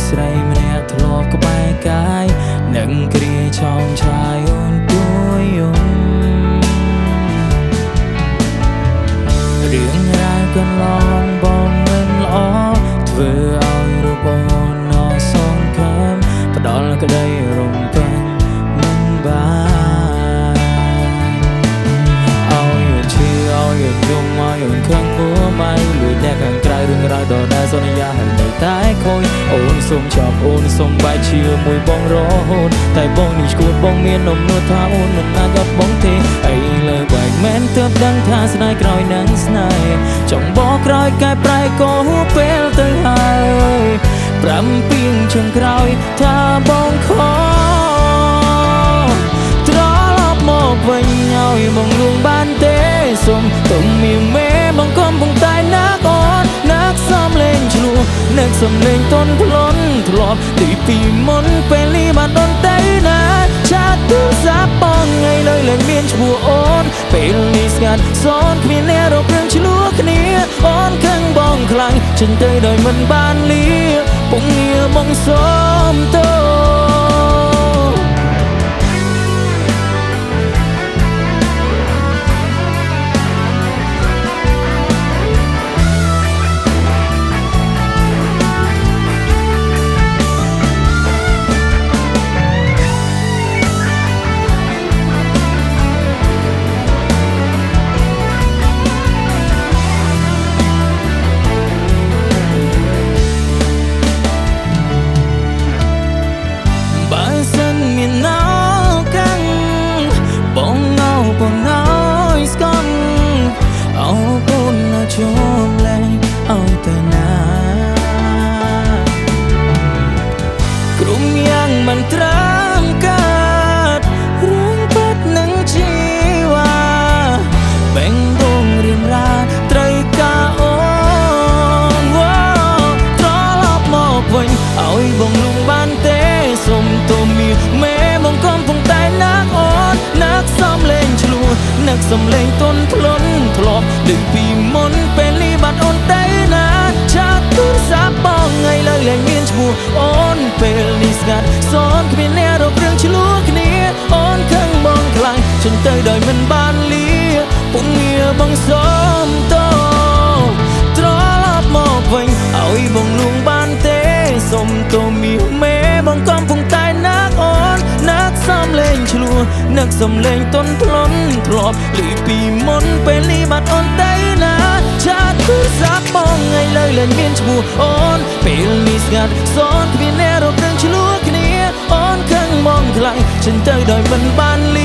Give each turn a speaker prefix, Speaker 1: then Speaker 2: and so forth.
Speaker 1: ស្រីម្នាក់ធ្លាប់ក្បែរកាយនឹងគ្រាឆោមឆាយអូនទួយយំរឿងរ៉ាវកន្លងបងមិនល្អធ្វើឲ្យរបនអសងខាំផ្ដល់ក្តីរំពឹងមិនបានឲ្យអូនឈឺឲ្យអូនយំឲ្យអូនខឹងពួរម៉ៃលួចអ្នកខាងក្រៅរឿងរ៉ាវដដែលសន្យានៅតែខូចអូនសុំចាប់អូនសុំបែកជាមួយបងរហូតតែបងនេះឈួតបងមាននំនួតថាអូនមិនអាចអត់បងទេអីលើបែកមែនទើបដឹងថាស្នេហ៍ក្រោយនឹងស្នេហ៍ចង់បកក្រោយកែប្រែក៏ពេលទៅហើយ7ពីងចុងក្រោយថាបងខត្រឡប់មកវិញឲ្យបងលួងបានទេសុំទុំមានមេបងកំពុងតែណាកអូនណាកសំលេងឆ្លោះនឹកសំលេងតន់ផ្លន់ធ្លាប់ទីពីមុនពេលនេះបានដូនតែណាឆាតទូរស័ព្ទបងថ្ងៃលើលែងមានឈ្មោះអូនពេលនេះស្ងាត់សនគ្មានអ្នករករឿងឆ្លោះគ្នាអូនខឹងបងខ្លាំងចិនទៅដោយមិនបានលីពុំងារបងសុំទោជុំលែងឲ្យទៅណាក្រុមយ៉ាងមិនត្រាំកាត់រឿងពិតនឹងជីវ៉ាបែងដងរៀមរាត្រូវការអូនត្រឡប់មកវិញឲ្យបងលងបានទេសុំទុំមានមេបងកំពុងតែណាកអូនណាកសំលេងឆ្លោះនឹកសំលេងទន់ធ្លន់ធ្លាប់ដូចពីមុនពេលនេះបាត់អូនតែណាឆាតទូរស័ព្ទបងថ្ងៃលើលែងមានឈ្មោះអូនពេលនេះស្ងាត់សនគ្មានអ្នករករឿងឆ្លោះគ្នាអូនខឹងបងខ្លាំងចិនទៅដោយមិនបានលីពុំងារបងសុំទោត្រឡប់មកវិញឲ្យបងលួងបានទេសុំទោមានមេបងកំពុងតែណាកអូនណាកសំលេងឆ្លោះនឹកសំលេងទន់ធ្លន់ធ្លាប់លីពីមុនពេលនេះបាត់អូនតែណាឆាតទូរស័ព្ទបងថ្ងៃលើលែងមានឈ្មោះអូនពេលនេះស្ងាត់សនគ្មានអ្នករករឿងឆ្លោះគ្នាអូនខឹងមកខ្លាំងចិនទៅដោយមិនបានលី